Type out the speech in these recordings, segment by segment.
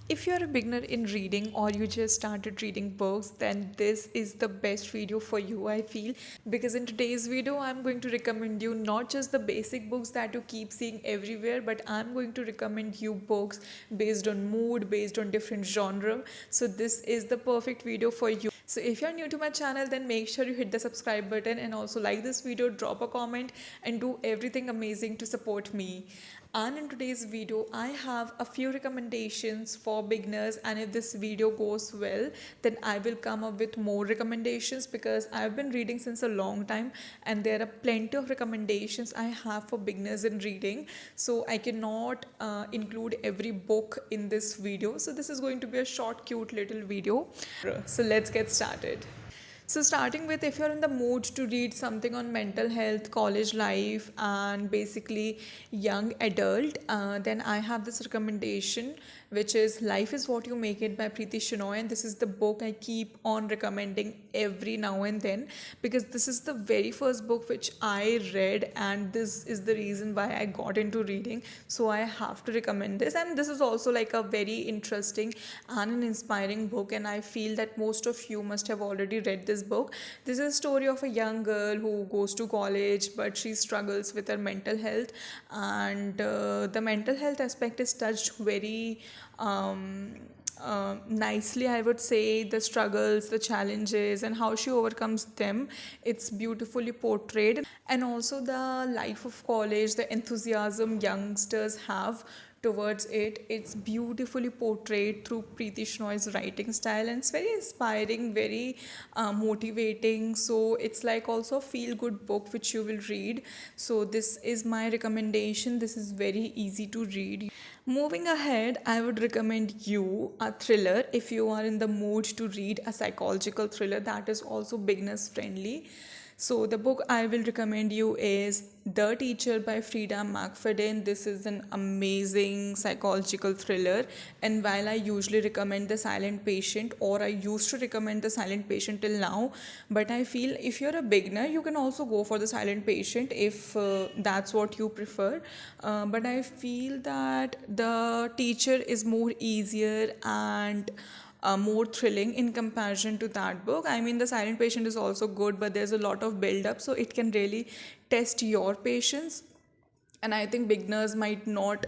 If you're a beginner in reading or you just started reading books, then this is the best video for you, I feel. Because in today's video, I'm going to recommend you not just the basic books that you keep seeing everywhere, but I'm going to recommend you books based on mood, based on different genre. So this is the perfect video for you. So if you're new to my channel, then make sure you hit the subscribe button and also like this video, drop a comment, and do everything amazing to support me. And in today's video, I have a few recommendations for beginners, and if this video goes well, then I will come up with more recommendations because I've been reading since a long time and there are plenty of recommendations I have for beginners in reading. So I cannot include every book in this video. So this is going to be a short, cute little video. So let's get started. So, starting with, if you're in the mood to read something on mental health, college life, and basically young adult, then I have this recommendation, which is Life is What You Make It by Preeti Shenoy. And this is the book I keep on recommending every now and then because this is the very first book which I read, and this is the reason why I got into reading. So, I have to recommend this. And this is also like a very interesting and an inspiring book, and I feel that most of you must have already read this book. This is a story of a young girl who goes to college, but she struggles with her mental health, and the mental health aspect is touched very nicely, I would say. The struggles, the challenges, and how she overcomes them, it's beautifully portrayed. And also the life of college, the enthusiasm youngsters have towards it, it's beautifully portrayed through Preeti Shenoy's writing style, and it's very inspiring, very motivating. So it's like also a feel good book which you will read. So this is my recommendation. This is very easy to read. Moving ahead, I would recommend you a thriller if you are in the mood to read a psychological thriller that is also beginners friendly. So the book I will recommend you is The Teacher by Frida McFadden. This is an amazing psychological thriller, and while I usually recommend The Silent Patient, or I used to recommend The Silent Patient till now, but I feel if you're a beginner, you can also go for The Silent Patient if that's what you prefer. But I feel that The Teacher is more easier and more thrilling in comparison to that book. I mean, The Silent Patient is also good, but there's a lot of build up, so it can really test your patience. And I think beginners might not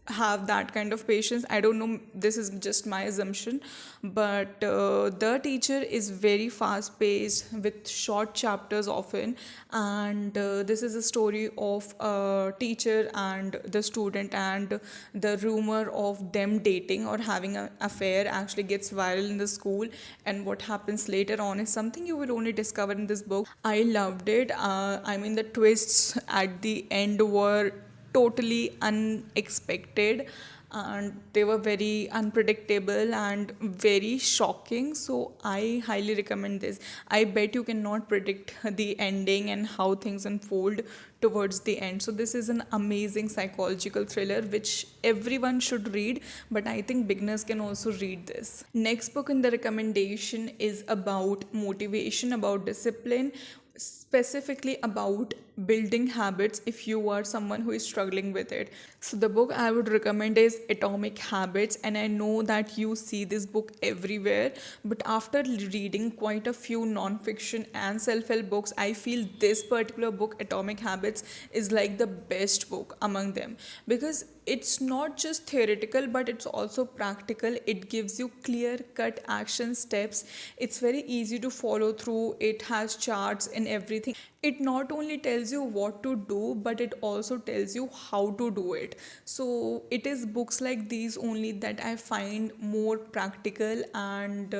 have that kind of patience. I don't know, this is just my assumption, but The Teacher is very fast paced with short chapters often, and this is a story of a teacher and the student, and the rumor of them dating or having an affair actually gets viral in the school, and what happens later on is something you will only discover in this book. I loved it. I mean, the twists at the end were totally unexpected, and they were very unpredictable and very shocking. So I highly recommend this. I bet you cannot predict the ending and how things unfold towards the end. So this is an amazing psychological thriller which everyone should read, but I think beginners can also read this. Next book in the recommendation is about motivation, about discipline, specifically about building habits if you are someone who is struggling with it. So the book I would recommend is Atomic Habits, and I know that you see this book everywhere, but after reading quite a few non-fiction and self-help books, I feel this particular book, Atomic Habits, is like the best book among them because it's not just theoretical but it's also practical. It gives you clear cut action steps. It's very easy to follow through. It has charts and everything. It not only tells you what to do, but it also tells you how to do it. So it is books like these only that I find more practical and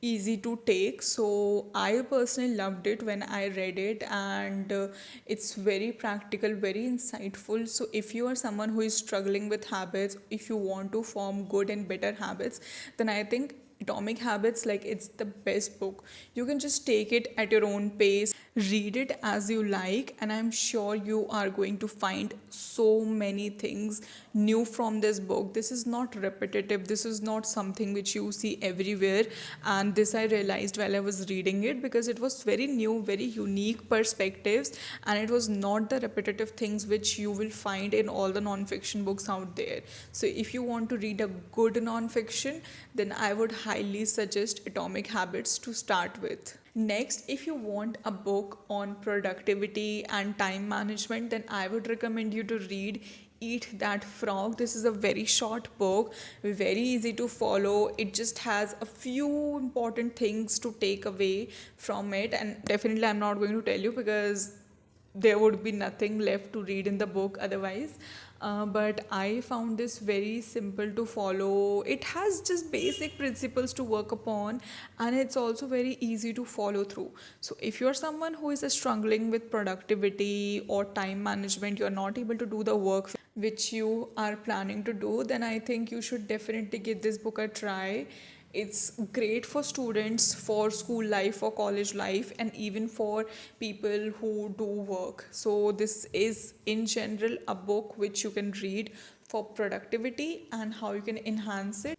easy to take. So I personally loved it when I read it, and it's very practical, very insightful. So if you are someone who is struggling with habits, if you want to form good and better habits, then I think Atomic Habits, like, it's the best book. You can just take it at your own pace, read it as you like, and I'm sure you are going to find so many things new from this book. This is not repetitive, this is not something which you see everywhere. And this I realized while I was reading it, because it was very new, very unique perspectives, and it was not the repetitive things which you will find in all the non-fiction books out there. So if you want to read a good non-fiction, then I would highly suggest Atomic Habits to start with. Next, if you want a book on productivity and time management, then I would recommend you to read Eat That Frog. This is a very short book, very easy to follow. It just has a few important things to take away from it, and definitely I'm not going to tell you because there would be nothing left to read in the book otherwise. But I found this very simple to follow. It has just basic principles to work upon, and it's also very easy to follow through. So if you're someone who is struggling with productivity or time management, you're not able to do the work which you are planning to do, then I think you should definitely give this book a try. It's great for students, for school life, for college life, and even for people who do work. So this is in general a book which you can read for productivity and how you can enhance it.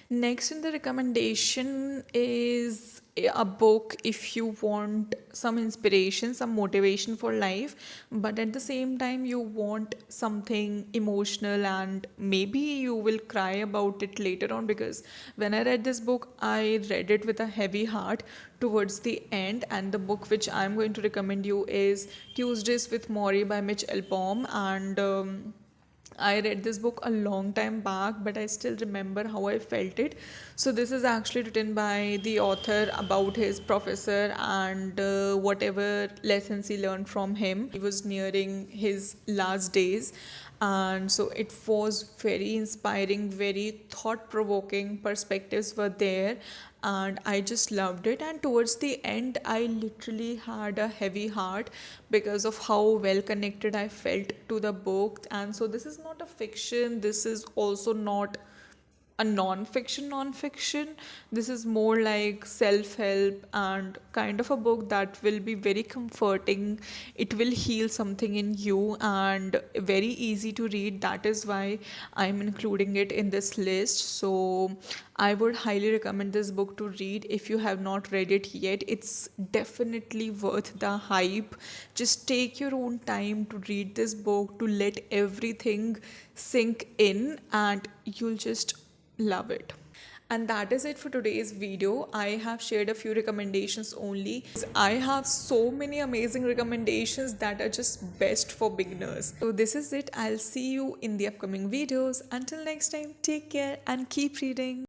Next in the recommendation is a book if you want some inspiration, some motivation for life, but at the same time you want something emotional and maybe you will cry about it later on, because when I read this book, I read it with a heavy heart towards the end. And the book which I'm going to recommend you is Tuesdays with Morrie by Mitch Albom. And I read this book a long time back, but I still remember how I felt it. So this is actually written by the author about his professor and whatever lessons he learned from him. He was nearing his last days, and so it was very inspiring, very thought-provoking perspectives were there, and I just loved it. And towards the end, I literally had a heavy heart because of how well connected I felt to the book. And so this is not a fiction, this is also not a non-fiction. This is more like self-help and kind of a book that will be very comforting. It will heal something in you and very easy to read. That is why I'm including it in this list. So I would highly recommend this book to read if you have not read it yet. It's definitely worth the hype. Just take your own time to read this book, to let everything sink in, and you'll just love it. And that is it for today's video. I have shared a few recommendations only. I have so many amazing recommendations that are just best for beginners. So this is it. I'll see you in the upcoming videos. Until next time, take care and keep reading.